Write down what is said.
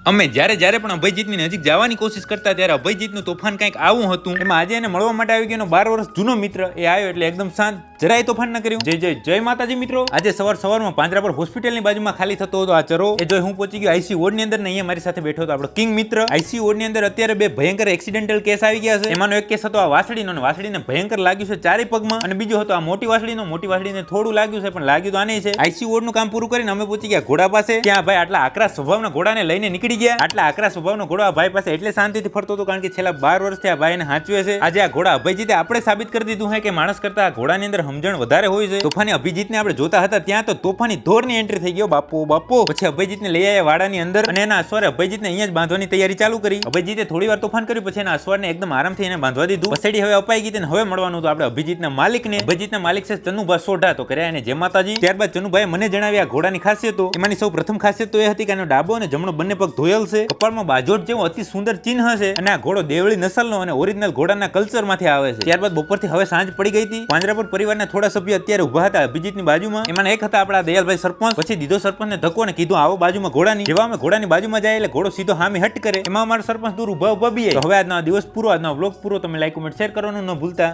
અમે જ્યારે પણ અભયજીતની નજીક જવાની કોશિશ કરતા ત્યારે અભયજીતનું તોફાન કંઈક આવું હતું. એમાં આજે એને મળવા માટે આવી ગયો 12 વર્ષ જૂનો મિત્ર એ આવ્યો એટલે એકદમ શાંત, જરાય તોફાન ન કર્યું. જય માતાજી મિત્રો. આજે સવારમાં પાંજરાપોળ હોસ્પિટલની બાજુમાં ખાલી થતો હતો આ ચરો એ જોઈ હું પહોંચી ગયો આઈસી વોર્ડની અંદર ને અહીંયા મારી સાથે બેઠો હતો આપણો કિંગ મિત્ર. આઈસી વોર્ડની અંદર અત્યારે બે ભયંકર એક્સિડેન્ટલ કેસ આવી ગયા છે. એમાંનો એક કેસ હતો આ વાસળીનો, અને વાસળીને ભયંકર લાગ્યું છે ચારે પગમાં, અને બીજો હતો આ મોટી વાસળીને થોડું લાગ્યું છે પણ લાગ્યું તો આને છે. આઈસી વોર્ડનું કામ પૂરું કરીને અમે પહોંચી ગયા ઘોડા પાસે. ત્યાં ભાઈ આટલા આકરા સ્વભાવના ઘોડાને લઈને નીકળી ગયા. આટલા આકરા સ્વભાવનો ઘોડો આ ભાઈ પાસે એટલે શાંતિથી ફરતો હતો કારણ કે છેલ્લા 12 વર્ષથી આ ભાઈને હાંચવે છે. આજે આ ઘોડા અભયજીતે આપણે સાબિત કરી દીધું છે કે માણસ કરતા આ ઘોડાની અંદર સમજણ વધારે હોય છે. તોફાની અભિજીતને આપણે જોતા હતા ત્યાં તો તોફાની ધોરની એન્ટ્રી થઈ ગયો બાપો. પછી અભયજીતને લઈ આવ્યા વાડાની અંદર અને એના અશ્વારે અભયજીતને અહીંયા જ બાંધવાની તૈયારી ચાલુ કરી. અભયજીતે થોડી વાર તોફાન કર્યું પછી એના અશ્વારને એકદમ આરામથી એને બાંધવા દીધું. પછેડી હવે અપાઈ ગઈ અને હવે મળવાનું હતું આપણે અભિજીતના માલિકને. અભયજીતના માલિક છે ચનુભાઈ સોઢા. તો કર્યા એને જય માતાજી. ત્યારબાદ ચનુભાઈએ મને જણાવી આ ઘોડાની ખાસિયતો. એમાંની સૌ પ્રથમ ખાસિયત તો એ હતી કે એનો ડાબો અને જમણો બંને પગ ધોયેલ છે. કપાળમાં બાજોટ જેવો અતિ સુંદર ચિહ્ન છે અને આ ઘોડો દેવળી નસલનો અને ઓરિજિનલ ઘોડાના કલ્ચરમાંથી આવે છે. ત્યારબાદ બપોરથી હવે સાંજ પડી ગઈ હતી. પાંજરાપોળ પરિવારના થોડા સભ્યો અત્યારે ઉભા હતા અભિજીતની બાજુમાં. એમાં એક હતા આપણા દયાલભાઈ સરપંચ. પછી દીધો સરપંચને ધક્કો અને કીધું આવો બાજુમાં ઘોડાની. જેવા અમે ઘોડાની બાજુમાં જાય એટલે ઘોડો સીધો હામી હટ કરે. એમાં અમારો સરપંચ દૂર ઉભા બી. હવે આજનો દિવસ પૂરો, આજનો વ્લોગ પૂરો. તમે લાઈક, કમેન્ટ, શેર કરવાનું ન ભૂલતા.